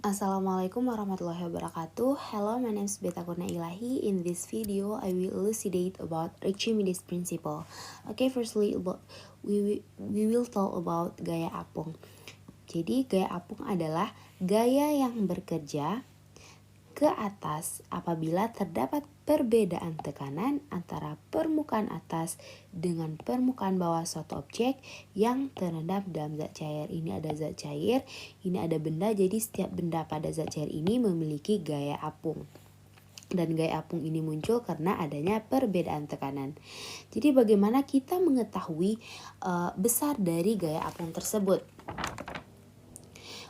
Assalamualaikum warahmatullahi wabarakatuh. Hello, my name is Beta Kurnia Ilahi. In this video, I will elucidate about Archimedes principle. Okay, firstly, we will talk about gaya apung. Jadi, gaya apung adalah gaya yang bekerja ke atas apabila terdapat perbedaan tekanan antara permukaan atas dengan permukaan bawah suatu objek yang terendam dalam zat cair. Ini ada zat cair, ini ada benda, jadi setiap benda pada zat cair ini memiliki gaya apung. Dan gaya apung ini muncul karena adanya perbedaan tekanan. Jadi bagaimana kita mengetahui besar dari gaya apung tersebut?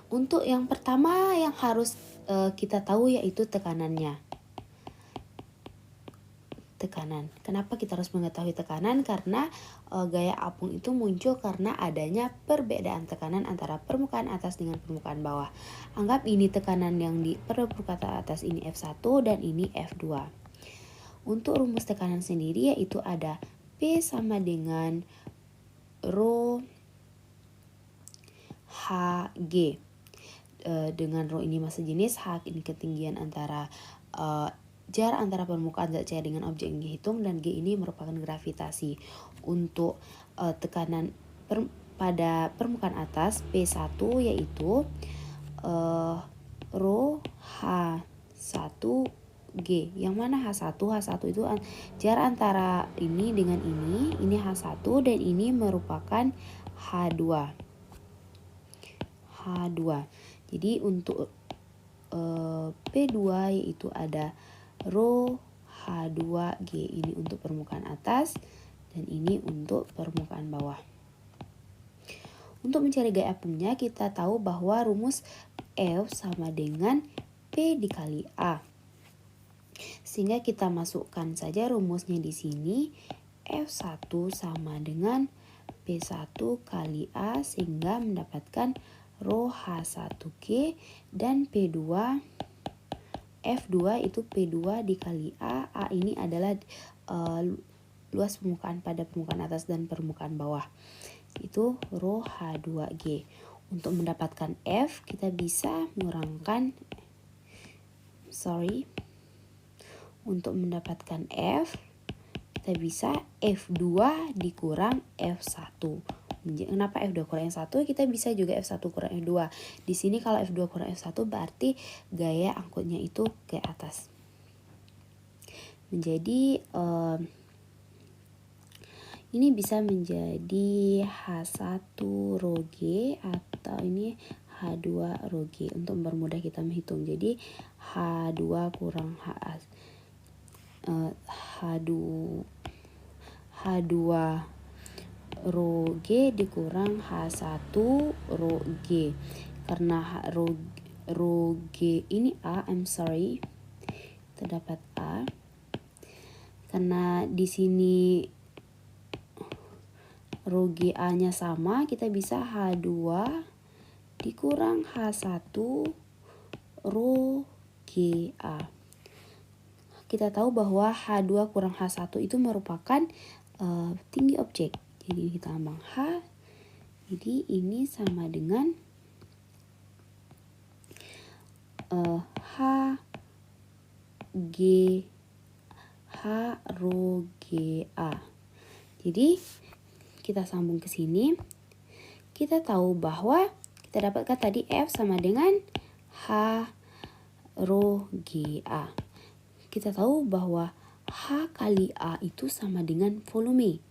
Untuk yang pertama yang harus kita tahu yaitu tekanannya. Tekanan. Kenapa kita harus mengetahui tekanan? Karena gaya apung itu muncul karena adanya perbedaan tekanan antara permukaan atas dengan permukaan bawah. Anggap ini tekanan yang di permukaan atas ini F1 dan ini F2. Untuk rumus tekanan sendiri yaitu ada P sama dengan rho Hg. Dengan rho ini massa jenis, H ini ketinggian antara jarak antara permukaan zat cair dengan objek yang dihitung, dan G ini merupakan gravitasi. Untuk tekanan pada permukaan atas P1 yaitu rho H1G, yang mana H1 itu jarak antara ini dengan ini H1 dan ini merupakan H2. Jadi untuk P2 yaitu ada rho H2G, ini untuk permukaan atas dan ini untuk permukaan bawah. Untuk mencari gaya apungnya kita tahu bahwa rumus F sama dengan P dikali A. Sehingga kita masukkan saja rumusnya di sini, F1 sama dengan P1 kali A sehingga mendapatkan rho H1G, dan P2 F2 itu P2 dikali A. A ini adalah luas permukaan pada permukaan atas dan permukaan bawah. Itu rho H2G. Untuk mendapatkan F kita bisa mengurangkan Untuk mendapatkan F kita bisa F2 dikurang F1. Kenapa F2 kurang F1? Kita bisa juga F1 kurang F2. Di sini kalau F2 kurang F1 berarti gaya angkutnya itu ke atas. Menjadi ini bisa menjadi H1 rho G atau ini H2 rho G untuk mempermudah kita menghitung. Jadi H2 kurang H2 rho G dikurang H1 rho G. Karena rho G ini A, terdapat A. Karena di sini rho GA-nya sama, kita bisa H2 dikurang H1 rho GA. Kita tahu bahwa H2 kurang H1 itu merupakan tinggi objek. Jadi kita ambang H. Jadi ini sama dengan H rho GA. Jadi kita sambung ke sini. Kita tahu bahwa kita dapatkan tadi F sama dengan H rho GA. Kita tahu bahwa H kali A itu sama dengan volume.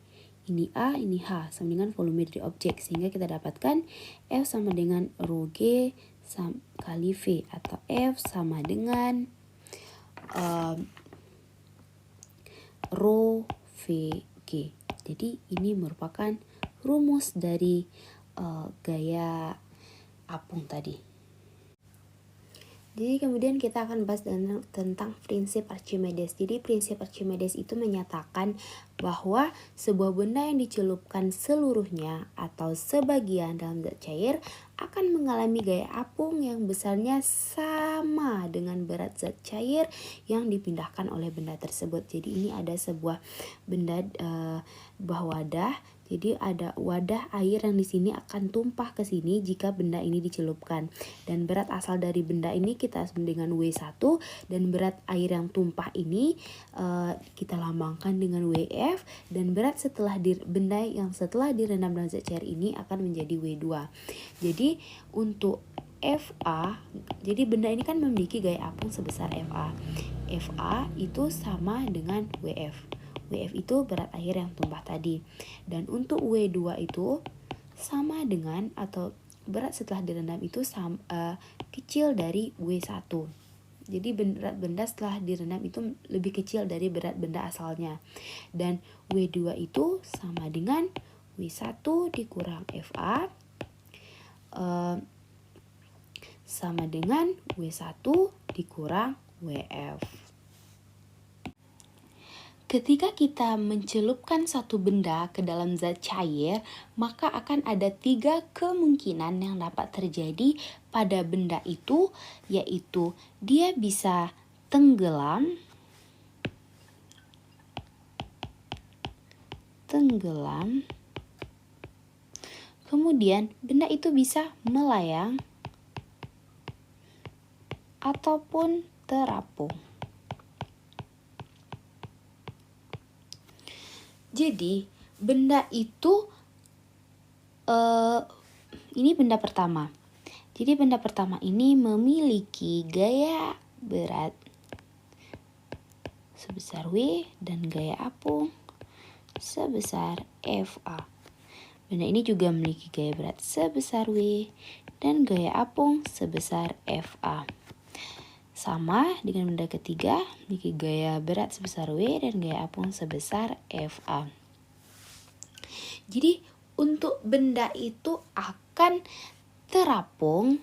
Ini A, ini H, sama dengan volume dari objek. Sehingga kita dapatkan F sama dengan rho G kali V, atau F sama dengan rho VG. Jadi ini merupakan rumus dari gaya apung tadi. Jadi kemudian kita akan bahas tentang prinsip Archimedes. Jadi prinsip Archimedes itu menyatakan bahwa sebuah benda yang dicelupkan seluruhnya atau sebagian dalam zat cair akan mengalami gaya apung yang besarnya sama dengan berat zat cair yang dipindahkan oleh benda tersebut. Jadi ini ada sebuah benda buah wadah. Jadi ada wadah air yang di sini akan tumpah ke sini jika benda ini dicelupkan. Dan berat asal dari benda ini kita sebut dengan W1, dan berat air yang tumpah ini kita lambangkan dengan WF, dan berat benda yang setelah direndam dalam zat cair ini akan menjadi W2. Jadi untuk FA, jadi benda ini kan memiliki gaya apung sebesar FA. FA itu sama dengan WF. WF itu berat air yang tumpah tadi. Dan untuk W2 itu sama dengan atau berat setelah direndam itu kecil dari W1. Jadi berat benda setelah direndam itu lebih kecil dari berat benda asalnya. Dan W2 itu sama dengan W1 dikurang FA sama dengan W1 dikurang WF. Ketika kita mencelupkan satu benda ke dalam zat cair, maka akan ada 3 kemungkinan yang dapat terjadi pada benda itu, yaitu dia bisa tenggelam, kemudian benda itu bisa melayang, ataupun terapung. Jadi benda itu ini benda pertama. Jadi benda pertama ini memiliki gaya berat sebesar W dan gaya apung sebesar FA. Benda ini juga memiliki gaya berat sebesar W dan gaya apung sebesar FA. Sama dengan benda ketiga, memiliki gaya berat sebesar W dan gaya apung sebesar FA. Jadi untuk benda itu akan terapung.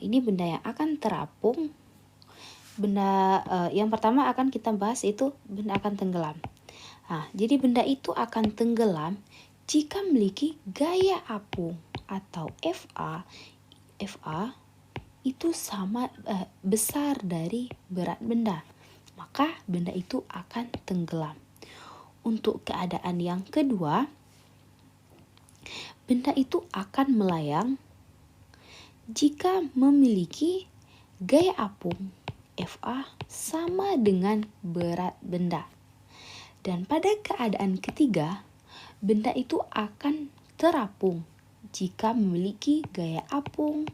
Ini benda yang akan terapung. Benda yang pertama akan kita bahas itu benda akan tenggelam. Nah, jadi benda itu akan tenggelam jika memiliki gaya apung atau FA itu sama besar dari berat benda, maka benda itu akan tenggelam. Untuk keadaan yang kedua, benda itu akan melayang jika memiliki gaya apung FA sama dengan berat benda. Dan pada keadaan ketiga, benda itu akan terapung jika memiliki gaya apung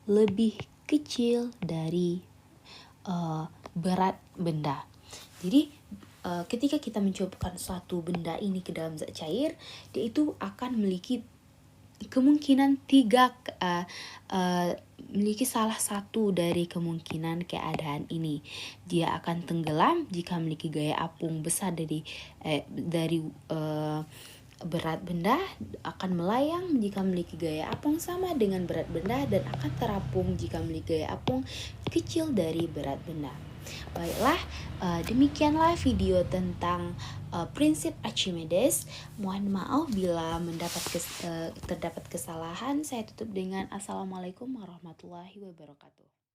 lebih kecil dari berat benda. Jadi ketika kita mencelupkan suatu benda ini ke dalam zat cair, dia itu akan memiliki kemungkinan memiliki salah satu dari kemungkinan keadaan ini. Dia akan tenggelam jika memiliki gaya apung besar dari berat benda, akan melayang jika memiliki gaya apung sama dengan berat benda, dan akan terapung jika memiliki gaya apung kecil dari berat benda. Baiklah, demikianlah video tentang prinsip Archimedes. Mohon maaf bila terdapat kesalahan. Saya tutup dengan Assalamualaikum warahmatullahi wabarakatuh.